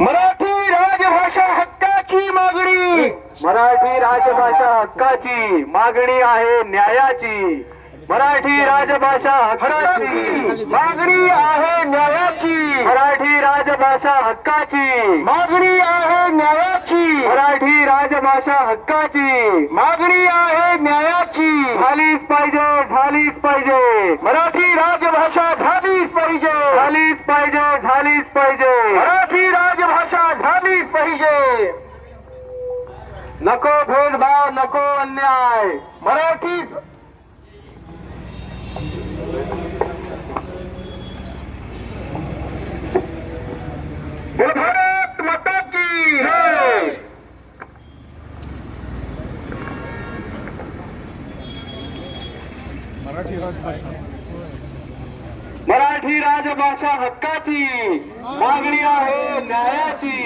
मराठी राजभाषा हक्काची मागणी, मराठी राजभाषा हक्काची मागणी आहे न्यायाची, मराठी राजभाषा हक्काची मागणी आहे न्यायाची, मराठी राजभाषा हक्काची मागणी आहे न्यायाची, मराठी राजभाषा हक्काची मागणी आहे न्यायाची, झालीच पाहिजे, झालीच पाहिजे, मराठी राजभाषा झालीच पाहिजे, झालीच पाहिजे, झालीच पाहिजे, मराठी राजभाषा झालीच पाहिजे. नको भेदभाव, नको अन्याय, मराठी भारत माता की जय. मराठी राजभाषा हक्काची मागणी आहे न्यायाची,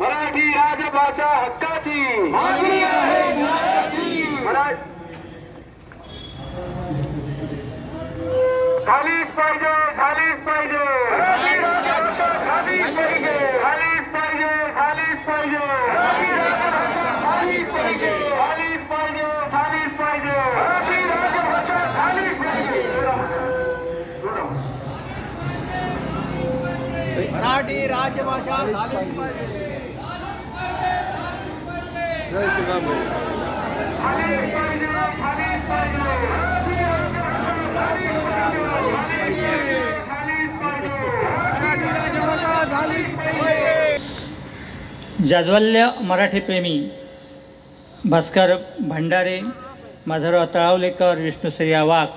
मराठी राजभाषा हक्काची मागणी आहे न्यायाची, झालीच पाहिजे, झालीच पाहिजे, मराठी राजभाषा झालीच पाहिजे, झालीच पाहिजे, झालीच पाहिजे, मराठी राजभाषा झालीच पाहिजे, झालीच पाहिजे, झालीच पाहिजे, मराठी राजभाषा झालीच पाहिजे, मराठी राजभाषा झालीच पाहिजे. जय श्रीराम. झालीच पाहिजे, झालीच पाहिजे, मराठी राजभाषा झालीच पाहिजे. जाज्वल्य मराठी प्रेमी भास्कर भंडारे, माधवराव तळावलेकर, विष्णुश्री वाघ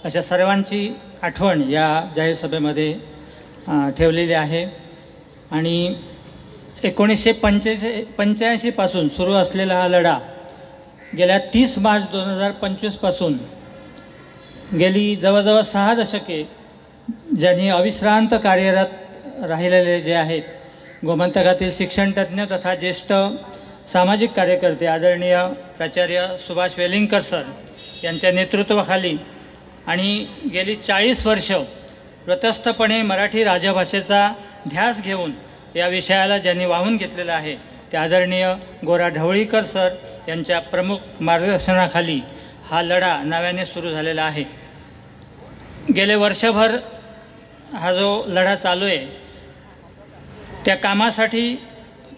अशा सर्वांची आठवण या जाहीर सभेमध्ये ठेवलेली आहे. आणि 1985 पासून सुरू असलेला हा लढा गेल्या 30 मार्च 2025 पासून गेली जवळजवळ 6 दशके ज्यांनी अविश्रांत कार्यरत राहिलेले जे आहेत गोमंतकातील शिक्षणतज्ज्ञ तथा ज्येष्ठ सामाजिक कार्यकर्ते आदरणीय प्राचार्य सुभाष वेलिंगकर सर यांच्या नेतृत्वाखाली आणि गेली 40 वर्ष व्रतस्थपणे मराठी राजभाषेचा ध्यास घेऊन या विषयाला ज्यांनी वाहून घेतलेला आहे ते आदरणीय गोरा ढवळीकर सर यांच्या प्रमुख मार्गदर्शनाखाली हा लढा नव्याने सुरू झालेला आहे. गेले वर्षभर हा जो लढा चालू आहे त्या कामासाठी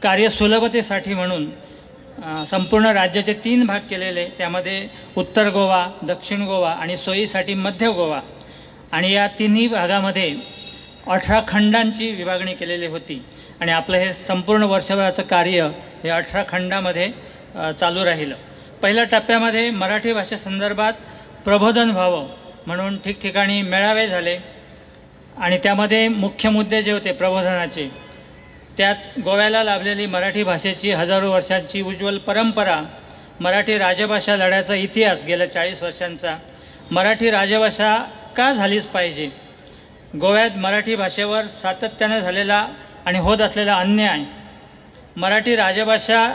कार्यसुलभतेसाठी म्हणून संपूर्ण राज्याचे 3 भाग केलेले, त्यामध्ये उत्तर गोवा, दक्षिण गोवा आणि सोयीसाठी मध्य गोवा, आणि या तिन्ही भागामध्ये 18 खंडांची विभागणी केलेली होती. आणि आपलं हे संपूर्ण वर्षभराचं कार्य हे 18 खंडामध्ये चालू राहिलं. पहिल्या टप्प्यामध्ये मराठी भाषेसंदर्भात प्रबोधन व्हावं म्हणून ठिकठिकाणी मेळावे झाले आणि त्यामध्ये मुख्य मुद्दे जे होते प्रबोधनाचे, त्यात गोव्याला लाभलेली मराठी भाषेची हजारो वर्षांची उज्ज्वल परंपरा, मराठी राजभाषा लढ्याचा इतिहास गेल्या 40 वर्षांचा, मराठी राजभाषा का झालीच पाहिजे, गोव्यात मराठी भाषेवर सातत्याने झालेला आणि होत असलेला अन्याय, मराठी राजभाषा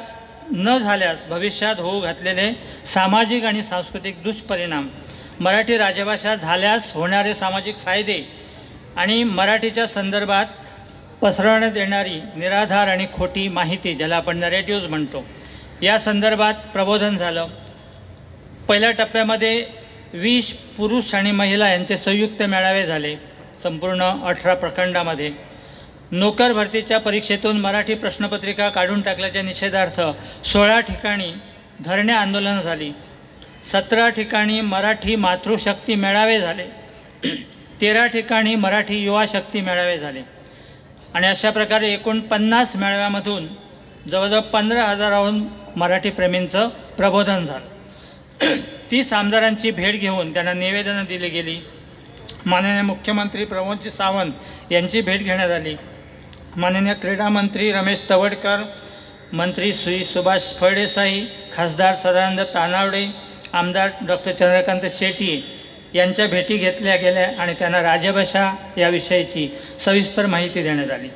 न झाल्यास भविष्यात होऊ घातलेले सामाजिक आणि सांस्कृतिक दुष्परिणाम, मराठी राजभाषा झाल्यास होणारे सामाजिक फायदे आणि मराठीच्या संदर्भात पसरवण्यात येणारी निराधार आणि खोटी माहिती ज्याला आपण नरेटिव्ज म्हणतो, या संदर्भात प्रबोधन झालं. पहिल्या टप्प्यामध्ये 20 पुरुष आणि महिला यांचे संयुक्त मेळावे झाले संपूर्ण 18 प्रखंडामध्ये. नोकर भरतीच्या परीक्षेतून मराठी प्रश्नपत्रिका काढून टाकल्याच्या निषेधार्थ 16 ठिकाणी धरणे आंदोलन झाली. 17 ठिकाणी मराठी मातृशक्ती मेळावे झाले. 13 ठिकाणी मराठी युवा शक्ती मेळावे झाले. आणि अशा प्रकारे एकूण 50 मेळाव्यामधून जवळजवळ 15,000हून मराठी प्रेमींचं प्रबोधन झालं. 30 आमदारांची भेट घेऊन त्यांना निवेदनं दिली गेली. माननीय मुख्यमंत्री प्रमोदजी सावंत यांची भेट घेण्यात आली. माननीय क्रीडा मंत्री रमेश तवडकर, मंत्री श्री सुभाष फळदेसाई, खासदार सदानंद तानावडे, आमदार डॉक्टर चंद्रकांत शेट्टी यांच्या भेटी घेतल्या गेल्या आणि त्यांना राजभाषा याविषयीची सविस्तर माहिती देण्यात आली.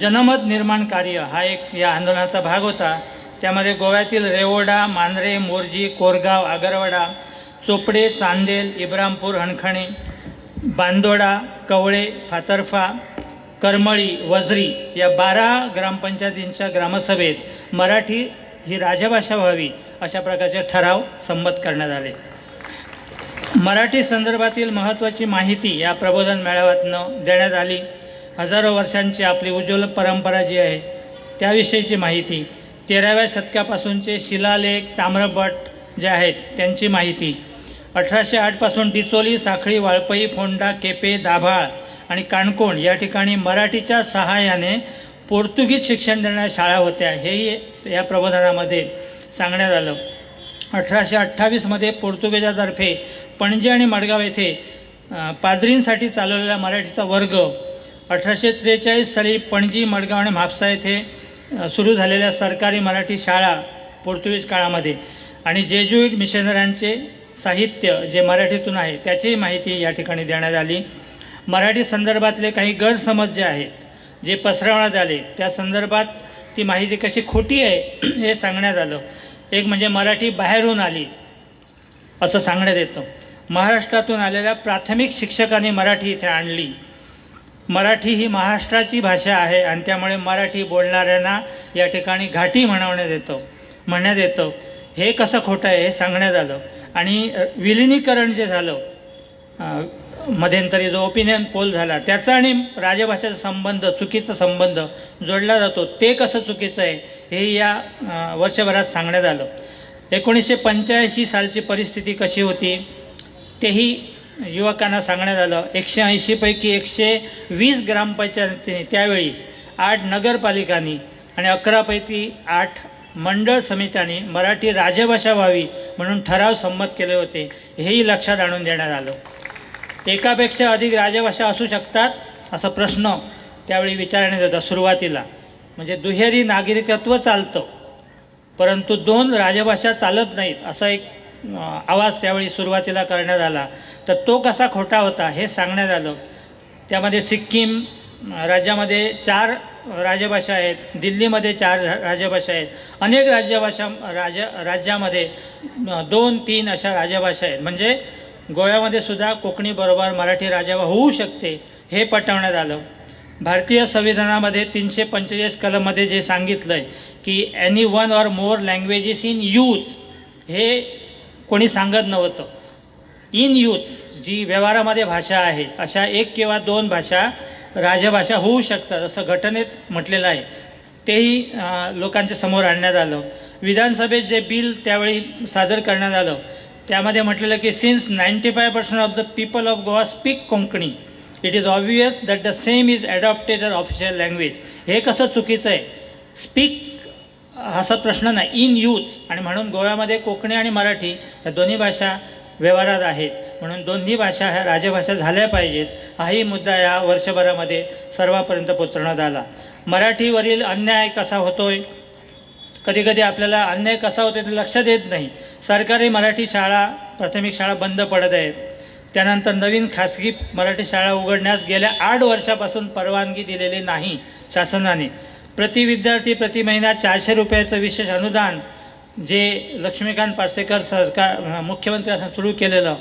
जनमत निर्माण कार्य हा एक या आंदोलनाचा भाग होता. त्यामध्ये गोव्यातील रेवोडा, मांजरे, मोर्जी, कोरगाव, आगरवाडा, चोपडे, चांदेल, इब्रामपूर, हणखणे, बांदोडा, कवळे, फातर्फा, करमळी, वझरी या 12 ग्रामपंचायतींच्या ग्रामसभेत मराठी ही राजभाषा व्हावी अशा प्रकारचे ठराव संमत करण्यात आले. मराठी संदर्भातील महत्त्वाची माहिती या प्रबोधन मेळाव्यातनं देण्यात आली. हजारो वर्षांची आपली उज्ज्वल परंपरा जी आहे त्याविषयीची माहिती, 13व्या शतकापासूनचे शिलालेख, ताम्रपट जे आहेत त्यांची माहिती, 1808 पासून डिचोली, साखळी, वाळपई, फोंडा, केपे, दाभाळ आणि काणकोण या ठिकाणी मराठीच्या सहाय्याने पोर्तुगीज शिक्षण देणाऱ्या शाळा होत्या हेही या प्रबोधनामध्ये सांगण्यात आलं. 1828मध्ये पोर्तुगीजातर्फे पणजी आणि मडगाव येथे पादरींसाठी चालवलेला मराठीचा वर्ग, 1843 साली पणजी, मडगाव आणि म्हापसा येथे सुरू झालेल्या सरकारी मराठी शाळा पोर्तुगीज काळामध्ये आणि जेजुईट मिशनऱ्यांचे साहित्य जे मराठीतून आहे त्याचीही माहिती या ठिकाणी देण्यात आली. मराठी संदर्भातले काही गैरसमज जे आहेत, जे पसरवण्यात आले, त्या संदर्भात ती माहिती कशी खोटी आहे हे सांगण्यात आलं. एक म्हणजे मराठी बाहेरून आली असं सांगण्यात येतं. महाराष्ट्रातून आलेल्या प्राथमिक शिक्षकांनी मराठी इथे आणली. मराठी ही महाराष्ट्राची भाषा आहे आणि त्यामुळे मराठी बोलणाऱ्यांना या ठिकाणी घाटी म्हणण्यात येतं. हे कसं खोटं आहे हे सांगण्यात आलं. आणि विलिनीकरण जे झालं, मध्यंतरी जो ओपिनियन पोल झाला त्याचा आणि राजभाषेचा संबंध, चुकीचा संबंध जोडला जातो, ते कसं चुकीचं आहे हे या वर्षभरात सांगण्यात आलं. 1985 सालची परिस्थिती कशी होती तेही युवकांना सांगण्यात आलं. 180 पैकी 120 ग्रामपंचायतींनी त्यावेळी 8 नगरपालिकांनी आणि 11 पैकी 8 मंडळ समित्यांनी मराठी राजभाषा व्हावी म्हणून ठराव संमत केले होते, हेही लक्षात आणून देण्यात आलं. एकापेक्षा अधिक राजभाषा असू शकतात असा प्रश्न त्यावेळी विचारण्यात होता सुरुवातीला. म्हणजे दुहेरी नागरिकत्व चालतं परंतु 2 राजभाषा चालत नाहीत असा एक आवाज त्यावेळी सुरुवातीला करण्यात आला. तर तो कसा खोटा होता हे सांगण्यात आलं. त्यामध्ये सिक्कीम राज्यामध्ये 4 राजभाषा आहेत, दिल्लीमध्ये 4 राजभाषा आहेत, अनेक राज्यामध्ये 2-3 अशा राजभाषा आहेत. म्हणजे गोव्यामध्ये सुद्धा कोकणी बरोबर मराठी राजभाषा होऊ शकते हे पटवण्यात आलं. भारतीय संविधानामध्ये 345 कलममध्ये जे सांगितलं आहे की any 1 or more languages in use, हे कोणी सांगत नव्हतं. इन यूज जी व्यवहारामध्ये भाषा आहे अशा 1 किंवा 2 भाषा राजभाषा होऊ शकतात असं घटनेत म्हटलेलं आहे. तेही लोकांच्या समोर आणण्यात आलं. विधानसभेत जे बिल त्यावेळी सादर करण्यात आलं त्यामध्ये म्हटलेलं की since 95% of the people of Goa speak Konkani, it is obvious that the same is adopted a official language. हे कसं चुकीचं आहे? स्पीक असा प्रश्न नाही, इन यूज. आणि म्हणून गोव्यामध्ये कोकणी आणि मराठी या दोन्ही भाषा व्यवहारात आहेत म्हणून दोन्ही भाषा ह्या राजभाषा झाल्या पाहिजेत हाही मुद्दा या वर्षभरामध्ये सर्वांपर्यंत पोचवण्यात आला. मराठीवरील अन्याय कसा होतोय, कधीकधी आपल्याला अन्याय कसा होतो ते लक्षात येत नाही. सरकारी मराठी शाळा, प्राथमिक शाळा बंद पडत आहेत. त्यानंतर नवीन खासगी मराठी शाळा उघडण्यास गेल्या 8 वर्षापासून परवानगी दिलेली नाही शासनाने. प्रति विद्यार्थी प्रति महिना 400 रुपयाचं विशेष अनुदान जे लक्ष्मीकांत पार्सेकर सरकार मुख्यमंत्री असं सुरू केलेलं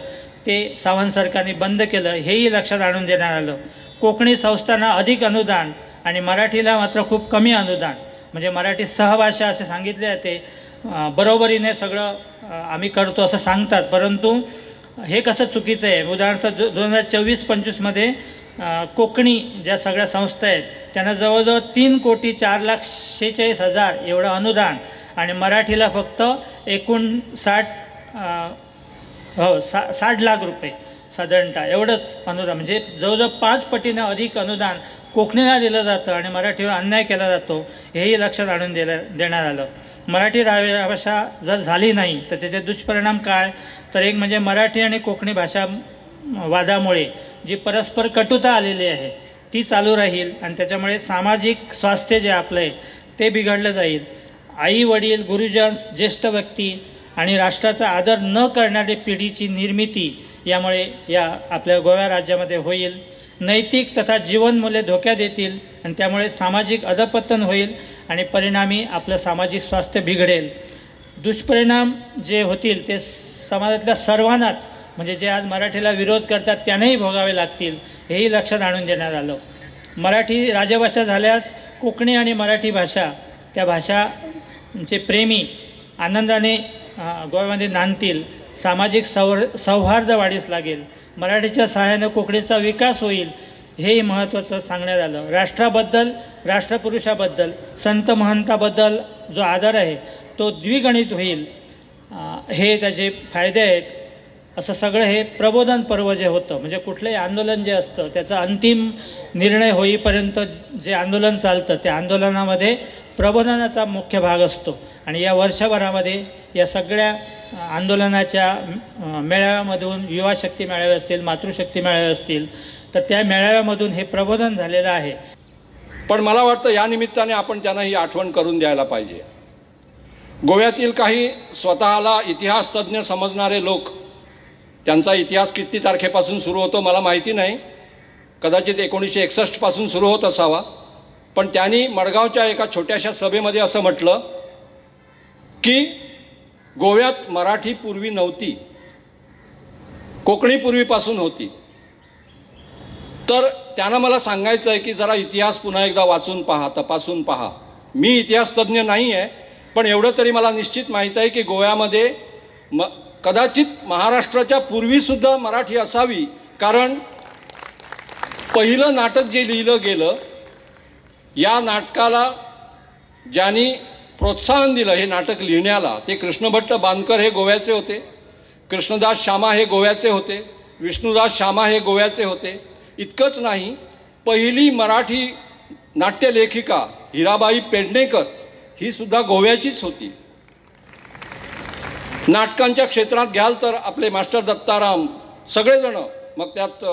ते सावंत सरकारने बंद केलं, हेही लक्षात आणून देण्यात आलं. कोकणी संस्थांना अधिक अनुदान आणि मराठीला मात्र खूप कमी अनुदान. म्हणजे मराठी सहभाषा असे सांगितले जाते, बरोबरीने सगळं आम्ही करतो असं सांगतात, परंतु हे कसं चुकीचं आहे. उदाहरणार्थ 2024-25मध्ये कोकणी ज्या सगळ्या संस्था आहेत त्यांना जवळजवळ 3,04,46,000 एवढं अनुदान आणि मराठीला फक्त एकूण 60 लाख रुपये साधारणतः एवढंच अनुदान. म्हणजे जवळजवळ 5 पटीनं अधिक अनुदान कोकणीला दिलं जातं आणि मराठीवर अन्याय केला जातो, हेही लक्षात आणून देण्यात आलं. मराठी राजभाषा जर झाली नाही तर त्याचे दुष्परिणाम काय, तर एक म्हणजे मराठी आणि कोकणी भाषा वादामुळे जी परस्पर कटुता आलेली आहे ती चालू राहील आणि त्याच्यामुळे सामाजिक स्वास्थ्य जे आपलं आहे ते बिघडलं जाईल. आई वडील, गुरुजन, ज्येष्ठ व्यक्ती आणि राष्ट्राचा आदर न करणारी पिढीची निर्मिती यामुळे या आपल्या गोवा राज्यामध्ये होईल. नैतिक तथा जीवनमूल्ये धोक्यात येतील आणि त्यामुळे सामाजिक अधपतन होईल आणि परिणामी आपलं सामाजिक स्वास्थ्य बिघडेल. दुष्परिणाम जे होतील ते समाजातल्या सर्वांनाच, म्हणजे जे आज मराठीला विरोध करतात त्यांनाही भोगावे लागतील, हेही लक्षात आणून देण्यात आलं. मराठी राजभाषा झाल्यास कोकणी आणि मराठी भाषा त्या भाषांचे प्रेमी आनंदाने गोव्यामध्ये नांदतील, सामाजिक सौहार्द वाढीस लागेल, मराठीच्या सहाय्याने कोकणीचा विकास होईल, हेही महत्त्वाचं सांगण्यात आलं. राष्ट्राबद्दल, राष्ट्रपुरुषाबद्दल, संत महंताबद्दल जो आदर आहे तो द्विगणित होईल, हे त्याचे फायदे आहेत. असं सगळं हे प्रबोधन पर्व जे होतं, म्हणजे कुठलंही आंदोलन जे असतं त्याचा अंतिम निर्णय होईपर्यंत जे आंदोलन चालतं त्या आंदोलनामध्ये प्रबोधनाचा मुख्य भाग असतो. आणि या वर्षभरामध्ये या सगळ्या आंदोलनाच्या मेळाव्यामधून युवा शक्ती मेळावे असतील, मातृशक्ती मेळावे असतील, तर त्या मेळाव्यामधून हे प्रबोधन झालेलं आहे. पण मला वाटतं या निमित्ताने आपण त्यांना ही आठवण करून द्यायला पाहिजे. गोव्यातील काही स्वतःला इतिहास तज्ज्ञ समजणारे लोक, त्यांचा इतिहास किती तारखेपासून सुरू होतो मला माहिती नाही, कदाचित 1961 पासून सुरू होत असावा. पण त्यांनी मडगावच्या एका छोट्याशा सभेमध्ये असं म्हटलं की गोव्यात मराठी पूर्वी नव्हती, कोकणी पूर्वीपासून होती. तर त्यांना मला सांगायचं आहे की जरा इतिहास पुन्हा एकदा वाचून पहा, तपासून पहा. मी इतिहास तज्ज्ञ नाही आहे, पण एवढं तरी मला निश्चित माहीत आहे की गोव्यामध्ये कदाचित महाराष्ट्राच्या पूर्वीसुद्धा मराठी असावी. कारण पहिलं नाटक जे लिहिलं गेलं, या नाटकाला ज्यांनी प्रोत्साहन दिलं हे नाटक लिहिण्याला, ते कृष्णभट्ट बांदकर हे गोव्याचे होते, कृष्णदास शामा हे गोव्याचे होते, विष्णुदास शामा हे गोव्याचे होते. इतकंच नाही, पहिली मराठी नाट्यलेखिका हिराबाई पेडणेकर ही सुद्धा गोव्याचीच होती. नाटकांच्या क्षेत्रात घ्याल तर आपले मास्टर दत्ताराम सगळेजण, मग त्यात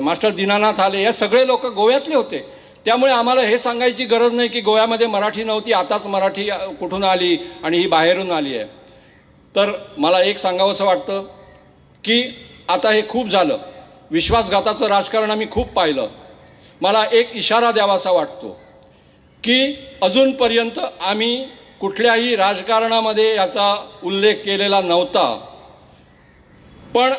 मास्टर दीनानाथ आले, या सगळे लोक गोव्यातले होते. त्यामुळे आम्हाला हे सांगायची गरज नाही की गोव्यामध्ये मराठी नव्हती, आताच मराठी कुठून आली आणि ही बाहेरून आली आहे. तर मला एक सांगावंसं वाटतं की आता हे खूप झालं, विश्वासघाताचं राजकारण आम्ही खूप पाहिलं. मला एक इशारा द्यावासा वाटतो की अजूनपर्यंत आम्ही कुठल्याही राजकारणामध्ये याचा उल्लेख केलेला नव्हता, पण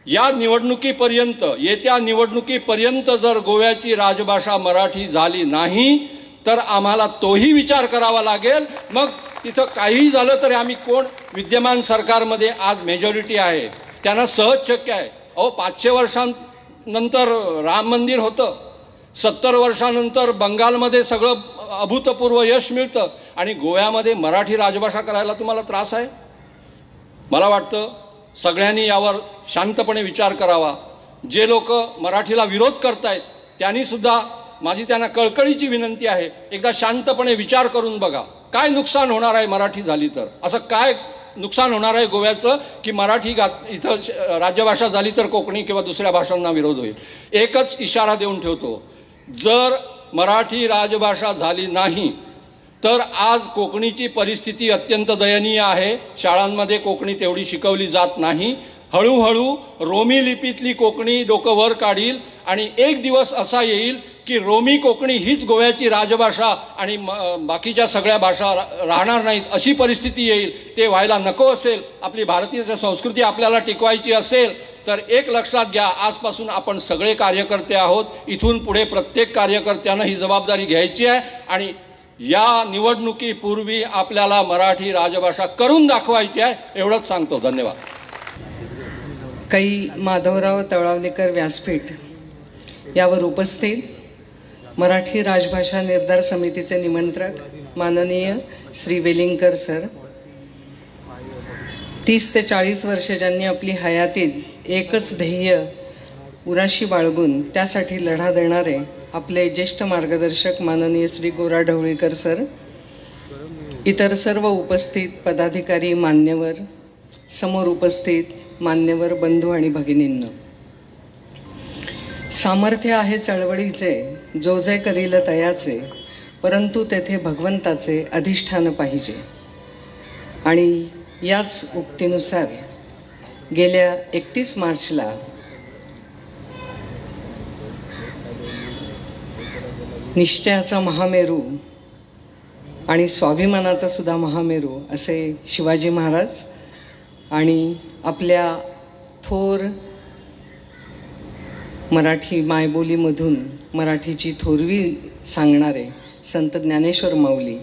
या निवडणुकीपर्यंत, येत्या निवडणुकीपर्यंत जर गोव्याची राजभाषा मराठी झाली नाही तर आम्हाला तोही विचार करावा लागेल. मग तिथं काहीही झालं तरी आम्ही कोण, विद्यमान सरकारमध्ये आज मेजॉरिटी आहे, त्यांना सहज शक्य आहे. 500 वर्षांनंतर राम मंदिर होतं, 70 वर्षानंतर बंगालमध्ये सगळं अभूतपूर्व यश मिळतं, आणि गोव्यामध्ये मराठी राजभाषा करायला तुम्हाला त्रास आहे. मला वाटतं सगळ्यांनी यावर शांतपणे विचार करावा. जे लोक मराठीला विरोध करतायत त्यांनीसुद्धा, माझी त्यांना कळकळीची विनंती आहे, एकदा शांतपणे विचार करून बघा काय नुकसान होणार आहे मराठी झाली तर. असं काय नुकसान होणार आहे गोव्याचं की मराठी इथं राज्यभाषा झाली तर कोकणी किंवा दुसऱ्या भाषांना विरोध होईल. एकच इशारा देऊन ठेवतो, जर मराठी राजभाषा झाली नाही तर आज कोकणीची परिस्थिती अत्यंत दयनीय आहे. शाळांमध्ये कोकणी तेवढी शिकवली जात नाही. हळूहळू रोमी लिपीतली कोकणी डोकं वर काढील आणि एक दिवस असा येईल की रोमी कोकणी हीच गोव्याची राजभाषा आणि बाकीच्या सगळ्या भाषा राहणार नाहीत, अशी परिस्थिती येईल. ते व्हायला नको असेल, आपली भारतीय संस्कृती आपल्याला टिकवायची असेल तर एक लक्षात घ्या, आजपासून आपण सगळे कार्यकर्ते आहोत. इथून पुढे प्रत्येक कार्यकर्त्यानं ही जबाबदारी घ्यायची आहे आणि या निवडणुकीपूर्वी आपल्याला मराठी राजभाषा करून दाखवायची आहे, एवढंच सांगतो. धन्यवाद. काही माधवराव तळावलेकर व्यासपीठ यावर उपस्थित मराठी राजभाषा निर्धार समितीचे निमंत्रक माननीय श्री वेलिंगकर सर, 30 ते 40 वर्षे ज्यांनी आपली हयातीत एकच ध्येय उराशी बाळगून त्यासाठी लढा देणारे आपले ज्येष्ठ मार्गदर्शक माननीय श्री गोरा ढवळीकर सर, इतर सर्व उपस्थित पदाधिकारी, मान्यवर, समोर उपस्थित मान्यवर बंधू आणि भगिनींनो, सामर्थ्य आहे चळवळीचे, जो जे करील तयाचे, परंतु तेथे भगवंताचे अधिष्ठान पाहिजे. आणि याच उक्तीनुसार गेल्या 31 मार्चला निश्चयाचा महामेरू आणि स्वाभिमानाचा सुद्धा महामेरू असे शिवाजी महाराज आणि आपल्या थोर मराठी मायबोलीमधून मराठीची थोरवी सांगणारे संत ज्ञानेश्वर माऊली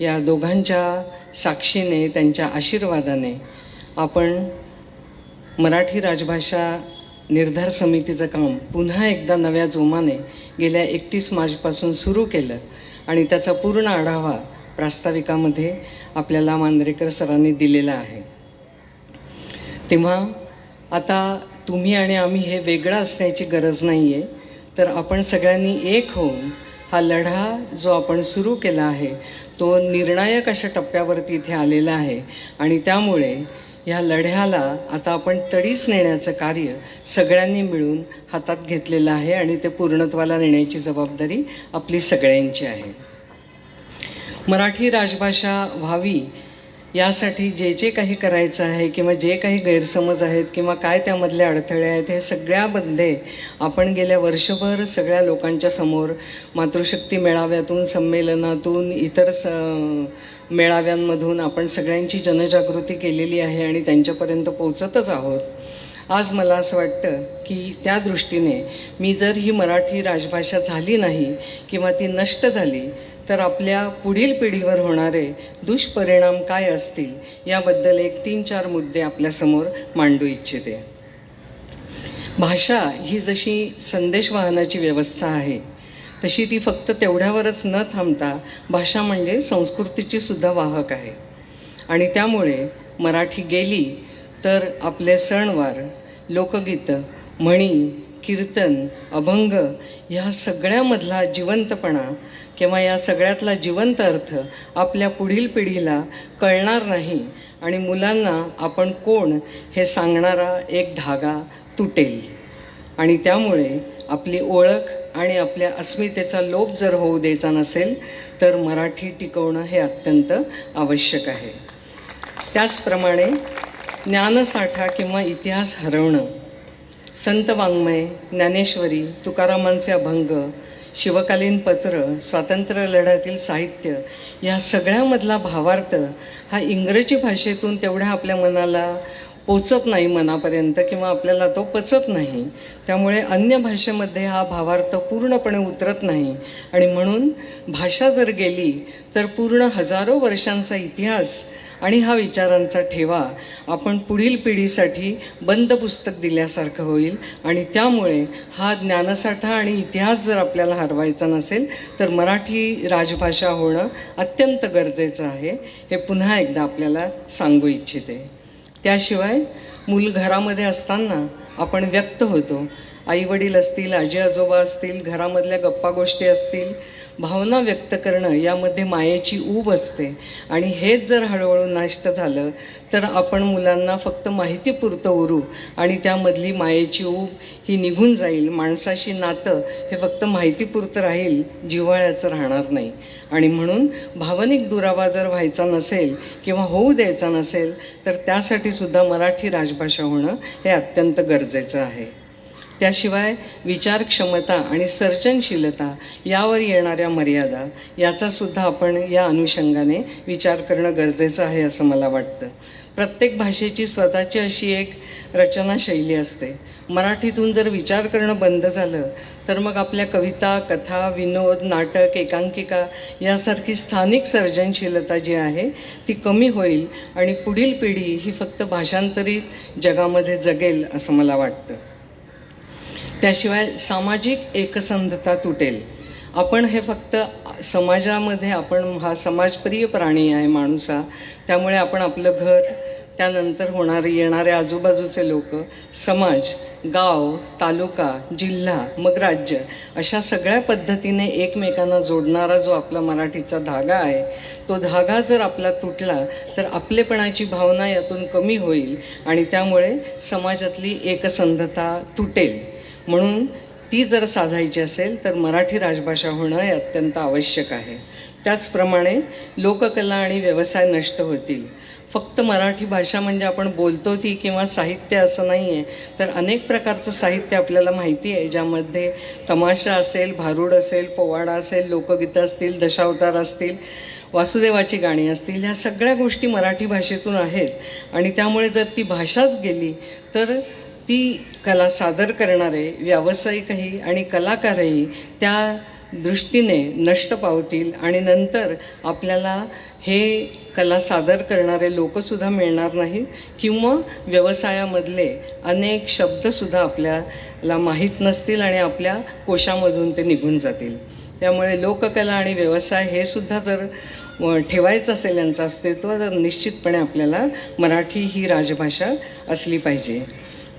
या दोघांच्या साक्षीने, त्यांच्या आशीर्वादाने आपण मराठी राजभाषा निर्धार समितीचं काम पुन्हा एकदा नव्या जोमाने गेल्या 31 मार्चपासून सुरू केलं आणि त्याचा पूर्ण आढावा प्रास्ताविकामध्ये आपल्याला मांजरेकर सरांनी दिलेला आहे. तेव्हा आता तुम्ही आणि आम्ही हे वेगळं असण्याची गरज नाही आहे, तर आपण सगळ्यांनी एक होऊन हा लढा जो आपण सुरू केला आहे तो निर्णायक अशा टप्प्यावरती इथे आलेला आहे आणि त्यामुळे ह्या लढ्याला आता आपण तडीस नेण्याचं कार्य सगळ्यांनी मिळून हातात घेतलेलं आहे आणि ते पूर्णत्वाला नेण्याची जबाबदारी आपली सगळ्यांची आहे. मराठी राजभाषा व्हावी यासाठी जे जे काही करायचं आहे किंवा जे काही गैरसमज आहेत किंवा काय त्यामधले अडथळे आहेत हे सगळ्यामध्ये आपण गेल्या वर्षभर सगळ्या लोकांच्या समोर मातृशक्ती मेळाव्यातून, संमेलनातून, इतर मेळाव्यांमधून आपण सगळ्यांची जनजागृती केलेली आहे आणि त्यांच्यापर्यंत पोचतच आहोत. आज मला असं वाटतं की त्या दृष्टीने मी जर ही मराठी राजभाषा झाली नाही किंवा ती नष्ट झाली तर आपल्या पुढील पिढीवर होणारे दुष्परिणाम काय असतील याबद्दल एक 3-4 मुद्दे आपल्यासमोर मांडू इच्छिते. भाषा ही जशी संदेशवाहनाची व्यवस्था आहे तशी ती फक्त तेवढ्यावरच न थांबता भाषा म्हणजे संस्कृतीची सुद्धा वाहक आहे आणि त्यामुळे मराठी गेली तर आपले सणवार, लोकगीतं, म्हणी, कीर्तन, अभंग ह्या सगळ्यामधला जिवंतपणा किंवा या सगळ्यातला जिवंत अर्थ आपल्या पुढील पिढीला कळणार नाही आणि मुलांना आपण कोण हे सांगणारा एक धागा तुटेल आणि त्यामुळे आपली ओळख आणि आपल्या अस्मितेचा लोप जर होऊ द्यायचा नसेल तर मराठी टिकवणं हे अत्यंत आवश्यक आहे. त्याचप्रमाणे ज्ञानसाठा किंवा इतिहास हरवणं, संत वाङ्मय, ज्ञानेश्वरी, तुकारामांचे अभंग, शिवकालीन पत्र, स्वातंत्र्य लढ्यातील साहित्य या सगळ्यामधला भावार्थ हा इंग्रजी भाषेतून तेवढ्या आपल्या मनाला पोचत नाही मनापर्यंत किंवा आपल्याला तो पचत नाही. त्यामुळे अन्य भाषेमध्ये हा भावार्थ पूर्णपणे उतरत नाही आणि म्हणून भाषा जर गेली तर पूर्ण हजारो वर्षांचा इतिहास आणि हा विचारांचा ठेवा आपण पुढील पिढीसाठी बंद पुस्तक दिल्यासारखं होईल आणि त्यामुळे हा ज्ञानसाठा आणि इतिहास जर आपल्याला हरवायचा नसेल तर मराठी राजभाषा होणं अत्यंत गरजेचं आहे हे पुन्हा एकदा आपल्याला सांगू इच्छिते. त्याशिवाय मूल घरामध्ये असताना आपण व्यक्त होतो. आईवडील असतील, आजी आजोबा असतील, घरामधल्या गप्पा गोष्टी असतील, भावना व्यक्त करणं यामध्ये मायेची ऊब असते आणि हेच जर हळूहळू नष्ट झालं तर आपण मुलांना फक्त माहितीपुरतं उरू आणि त्यामधली मायेची ऊब ही निघून जाईल. माणसाशी नातं हे फक्त माहितीपुरतं राहील, जिव्हाळ्याचं राहणार नाही आणि म्हणून भावनिक दुरावा जर व्हायचा नसेल किंवा होऊ द्यायचा नसेल तर त्यासाठी सुद्धा मराठी राजभाषा होणं हे अत्यंत गरजेचं आहे. त्याशिवाय विचार क्षमता आणि सर्जनशीलता यावर येणाऱ्या मर्यादा याचासुद्धा आपण या अनुषंगाने विचार करणं गरजेचं आहे असं मला वाटतं. प्रत्येक भाषेची स्वतःची अशी एक रचनाशैली असते. मराठीतून जर विचार करणं बंद झालं तर मग आपल्या कविता, कथा, विनोद, नाटक, एकांकिका यासारखी स्थानिक सर्जनशीलता जी आहे ती कमी होईल आणि पुढील पिढी ही फक्त भाषांतरित जगामध्ये जगेल असं मला वाटतं. त्याशिवाय सामाजिक एकसंधता तुटेल. आपण हे फक्त समाजामध्ये, आपण हा समाजप्रिय प्राणी आहे माणूस हा, त्यामुळे आपण आपलं घर, त्यानंतर येणारे आजूबाजूचे लोक, समाज, गाव, तालुका, जिल्हा, मग राज्य अशा सगळ्या पद्धतीने एकमेकांना जोडणारा जो आपला मराठीचा धागा आहे तो धागा जर आपला तुटला तर आपलेपणाची भावना यातून कमी होईल आणि त्यामुळे समाजातली एकसंधता तुटेल. म्हणून ती जर साधायची असेल तर मराठी राजभाषा होणं हे अत्यंत आवश्यक आहे. त्याचप्रमाणे लोककला आणि व्यवसाय नष्ट होतील. फक्त मराठी भाषा म्हणजे आपण बोलतो ती किंवा साहित्य असं नाही आहे, तर अनेक प्रकारचं साहित्य आपल्याला माहिती आहे ज्यामध्ये तमाशा असेल, भारूड असेल, पोवाडा असेल, लोकगीतं असतील, दशावतार असतील, वासुदेवाची गाणी असतील, ह्या सगळ्या गोष्टी मराठी भाषेतून आहेत आणि त्यामुळे जर ती भाषाच गेली तर ती कला सादर करणारे व्यावसायिकही आणि कलाकारही त्या दृष्टीने नष्ट पावतील आणि नंतर आपल्याला हे कला सादर करणारे लोकसुद्धा मिळणार नाहीत किंवा व्यवसायामधले अनेक शब्दसुद्धा आपल्याला माहीत नसतील आणि आपल्या कोशामधून ते निघून जातील. त्यामुळे लोककला आणि व्यवसाय हे सुद्धा जर ठेवायचं असेल यांचं अस्तित्व, तर निश्चितपणे आपल्याला मराठी ही राजभाषा असली पाहिजे.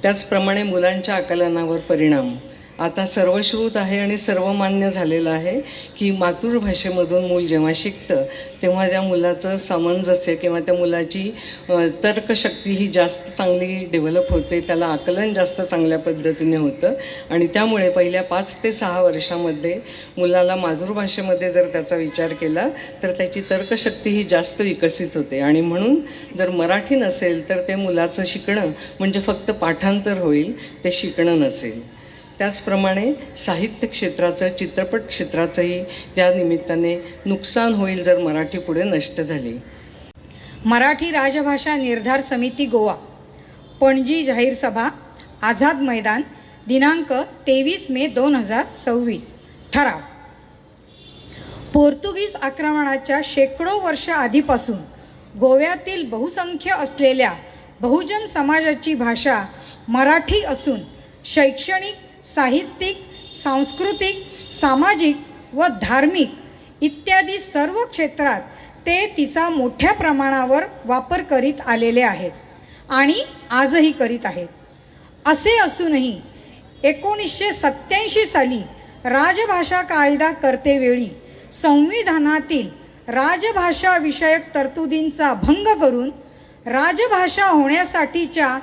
त्याचप्रमाणे मुलांच्या आकलनावर परिणाम आता सर्वश्रुत आहे आणि सर्वमान्य झालेलं आहे की मातृभाषेमधून मूल जेव्हा शिकतं तेव्हा त्या मुलाचं सामंजस्य किंवा त्या मुलाची तर्कशक्ती ही जास्त चांगली डेव्हलप होते, त्याला आकलन जास्त चांगल्या पद्धतीने होतं आणि त्यामुळे पहिल्या 5 ते 6 वर्षामध्ये मुलाला मातृभाषेमध्ये जर त्याचा विचार केला तर त्याची तर्कशक्ती ही जास्त विकसित होते. आणि म्हणून जर मराठी नसेल तर ते मुलाचं शिकणं म्हणजे फक्त पाठांतर होईल, ते शिकणं नसेल. त्याचप्रमाणे साहित्य क्षेत्राचं, चित्रपट क्षेत्राचंही त्या निमित्ताने नुकसान होईल जर मराठी पुढे नष्ट झाली. मराठी राजभाषा निर्धार समिती गोवा, पणजी जाहीर सभा, आझाद मैदान, दिनांक 23 मे 2026. ठराव. पोर्तुगीज आक्रमणाच्या शेकडो वर्ष आधीपासून गोव्यातील बहुसंख्य असलेल्या बहुजन समाजाची भाषा मराठी असून शैक्षणिक, साहित्यिक, सांस्कृतिक, सामाजिक व धार्मिक इत्यादी सर्व क्षेत्रात ते तिचा मोठ्या प्रमाणावर वापर करीत आलेले आहेत आणि आजही करीत आहेत. असे असूनही 1987 साली राजभाषा कायदा करतेवेळी संविधानातील राजभाषा विषयक तरतुदींचा भंग करून राजभाषा होण्यासाठीच्या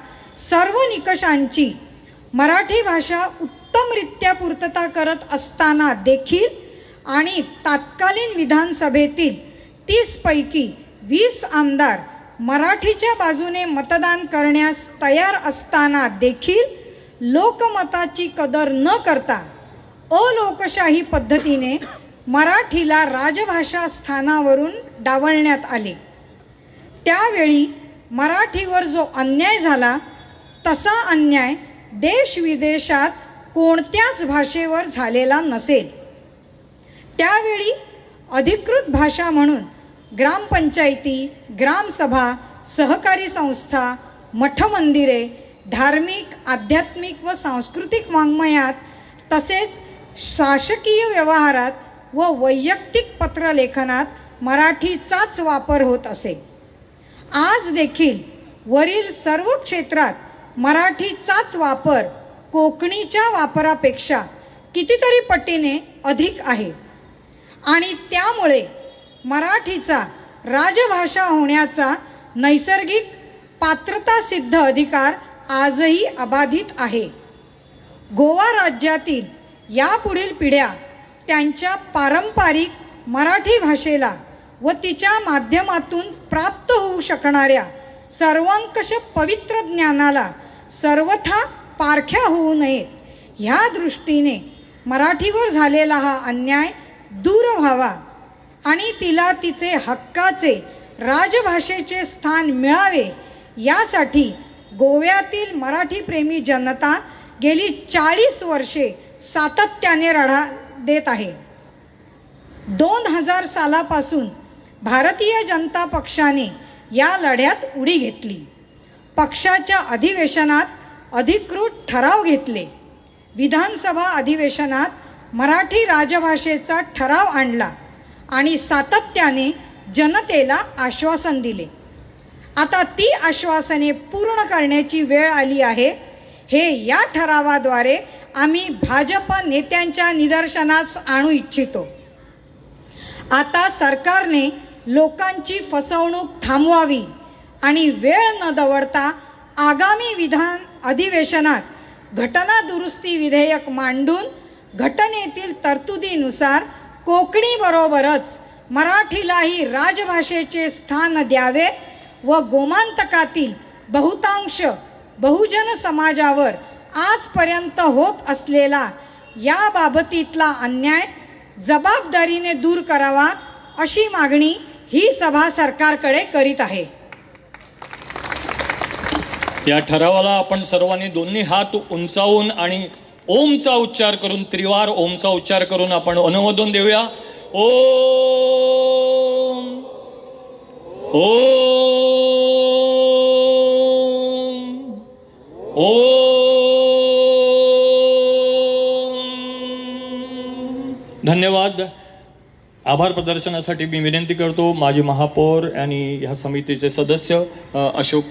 सर्व निकषांची मराठी भाषा उत्तमरित्या पूर्तता करत असताना देखील आणि तात्कालीन विधानसभेतील 30 पैकी 20 आमदार मराठीच्या बाजूने मतदान करण्यास तयार असताना देखील लोकमताची कदर न करता अलोकशाही पद्धतीने मराठीला राजभाषा स्थानावरून डावलण्यात आले. त्यावेळी मराठीवर जो अन्याय झाला तसा अन्याय देश विदेशात कोणत्याच भाषेवर झालेला नसेल. त्यावेळी अधिकृत भाषा म्हणून ग्रामपंचायती, ग्रामसभा, सहकारी संस्था, मठमंदिरे, धार्मिक, आध्यात्मिक व सांस्कृतिक वाङ्मयात तसेच शासकीय व्यवहारात व वैयक्तिक पत्रलेखनात मराठीचाच वापर होत असे. आज देखील वरील सर्व क्षेत्रात मराठीचाच वापर कोकणीच्या वापरापेक्षा कितीतरी पटीने अधिक आहे आणि त्यामुळे मराठीचा राजभाषा होण्याचा नैसर्गिक पात्रता सिद्ध अधिकार आजही अबाधित आहे. गोवा राज्यातील यापुढील पिढ्या त्यांच्या पारंपरिक मराठी भाषेला व तिच्या माध्यमातून प्राप्त होऊ शकणाऱ्या सर्वंकष पवित्र ज्ञानाला सर्वथा पारख्या होऊ नयेत ह्या दृष्टीने मराठीवर झालेला हा अन्याय दूर व्हावा आणि तिला तिचे हक्काचे राजभाषेचे स्थान मिळावे यासाठी गोव्यातील मराठीप्रेमी जनता गेली 40 वर्षे सातत्याने लढा देत आहे. 2000 सालापासून भारतीय जनता पक्षाने या लढ्यात उडी घेतली. पक्षाच्या अधिवेशनात अधिकृत ठराव घेतले. विधानसभा अधिवेशनात मराठी राजभाषेचा ठराव आणला आणि सातत्याने जनतेला आश्वासन दिले. आता ती आश्वासने पूर्ण करण्याची वेळ आली आहे हे या ठरावाद्वारे आम्ही भाजप नेत्यांच्या निदर्शनास आणू इच्छितो. आता सरकारने लोकांची फसवणूक थांबवावी आणि वेळ न दवडता आगामी विधान अधिवेशनात घटना दुरुस्ती विधेयक मांडून घटनेतील तरतुदीनुसार कोकणीबरोबरच मराठीलाही राजभाषेचे स्थान द्यावे व गोमांतकातील बहुतांश बहुजन समाजावर आजपर्यंत होत असलेला याबाबतीतला अन्याय जबाबदारीने दूर करावा अशी मागणी ही सभा सरकारकडे करीत आहे. या ठरावाला आपण सर्वांनी दोन्ही हात उंचावून आणि ओमचा उच्चार करून, त्रिवार ओमचा उच्चार करून आपण अनुमोदन देऊया. ओम ओम ओम. धन्यवाद. आभार प्रदर्शनासाठी मी विनंती करतो माजी महापौर आणि ह्या समितीचे सदस्य अशोक